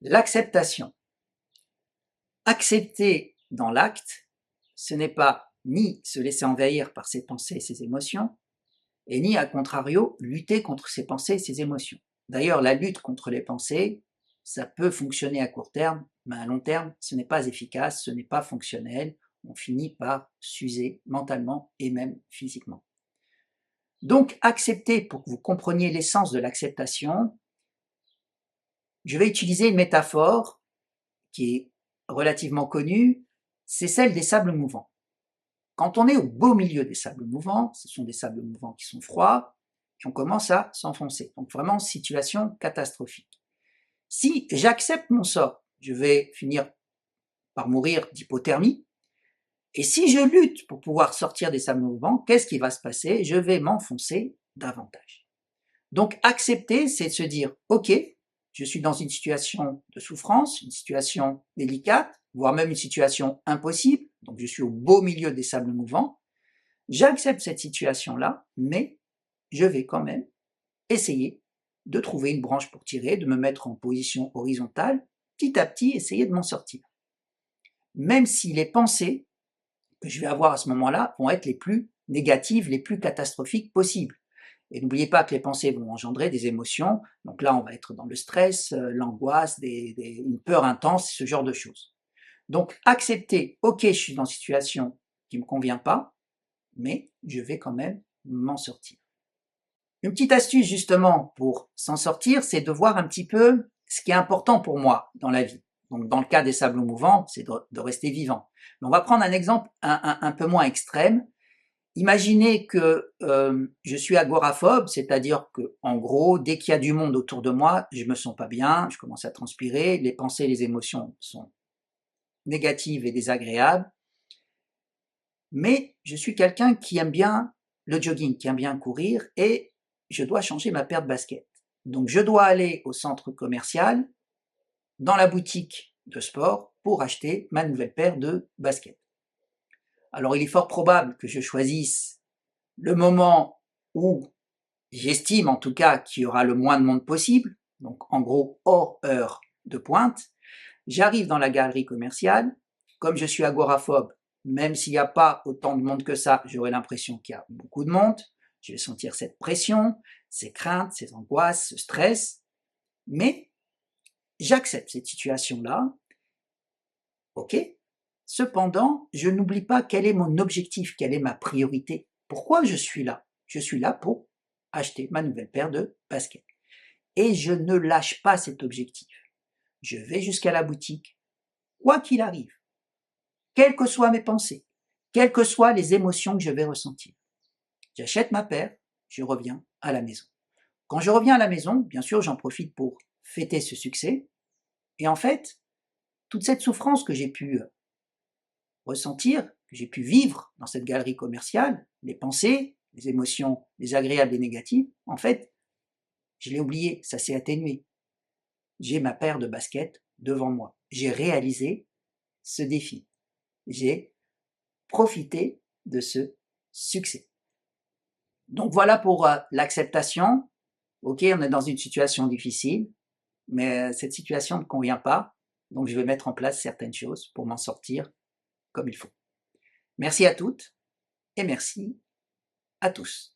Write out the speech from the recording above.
L'acceptation. Accepter dans l'acte, ce n'est pas ni se laisser envahir par ses pensées et ses émotions, et ni, à contrario, lutter contre ses pensées et ses émotions. D'ailleurs, la lutte contre les pensées, ça peut fonctionner à court terme, mais à long terme, ce n'est pas efficace, ce n'est pas fonctionnel, on finit par s'user mentalement et même physiquement. Donc, accepter, pour que vous compreniez l'essence de l'acceptation, je vais utiliser une métaphore qui est relativement connue, c'est celle des sables mouvants. Quand on est au beau milieu des sables mouvants, ce sont des sables mouvants qui sont froids, et on commence à s'enfoncer. Donc vraiment, situation catastrophique. Si j'accepte mon sort, je vais finir par mourir d'hypothermie, et si je lutte pour pouvoir sortir des sables mouvants, qu'est-ce qui va se passer? Je vais m'enfoncer davantage. Donc accepter, c'est de se dire, ok, je suis dans une situation de souffrance, une situation délicate, voire même une situation impossible, donc je suis au beau milieu des sables mouvants, j'accepte cette situation-là, mais je vais quand même essayer de trouver une branche pour tirer, de me mettre en position horizontale, petit à petit essayer de m'en sortir. Même si les pensées que je vais avoir à ce moment-là vont être les plus négatives, les plus catastrophiques possibles. Et n'oubliez pas que les pensées vont engendrer des émotions, donc là on va être dans le stress, l'angoisse, une peur intense, ce genre de choses. Donc accepter, ok, je suis dans une situation qui ne me convient pas, mais je vais quand même m'en sortir. Une petite astuce justement pour s'en sortir, c'est de voir un petit peu ce qui est important pour moi dans la vie. Donc dans le cas des sables mouvants, c'est de rester vivant. Mais on va prendre un exemple un peu moins extrême. Imaginez que je suis agoraphobe, c'est-à-dire que, en gros, dès qu'il y a du monde autour de moi, je me sens pas bien, je commence à transpirer, les pensées, les émotions sont négatives et désagréables. Mais je suis quelqu'un qui aime bien le jogging, qui aime bien courir, et je dois changer ma paire de baskets. Donc je dois aller au centre commercial, dans la boutique de sport, pour acheter ma nouvelle paire de baskets. Alors il est fort probable que je choisisse le moment où j'estime en tout cas qu'il y aura le moins de monde possible, donc en gros hors heure de pointe. J'arrive dans la galerie commerciale, comme je suis agoraphobe, même s'il n'y a pas autant de monde que ça, j'aurai l'impression qu'il y a beaucoup de monde, je vais sentir cette pression, ces craintes, ces angoisses, ce stress, mais j'accepte cette situation-là, ok. Cependant, je n'oublie pas quel est mon objectif, quelle est ma priorité. Pourquoi je suis là? Je suis là pour acheter ma nouvelle paire de baskets. Et je ne lâche pas cet objectif. Je vais jusqu'à la boutique, quoi qu'il arrive, quelles que soient mes pensées, quelles que soient les émotions que je vais ressentir. J'achète ma paire, je reviens à la maison. Quand je reviens à la maison, bien sûr, j'en profite pour fêter ce succès. Et en fait, toute cette souffrance que j'ai pu ressentir, que j'ai pu vivre dans cette galerie commerciale, les pensées, les émotions désagréables et négatives, en fait, je l'ai oublié, ça s'est atténué. J'ai ma paire de baskets devant moi. J'ai réalisé ce défi. J'ai profité de ce succès. Donc voilà pour l'acceptation. Ok, on est dans une situation difficile, mais cette situation ne me convient pas, donc je vais mettre en place certaines choses pour m'en sortir comme il faut. Merci à toutes et merci à tous.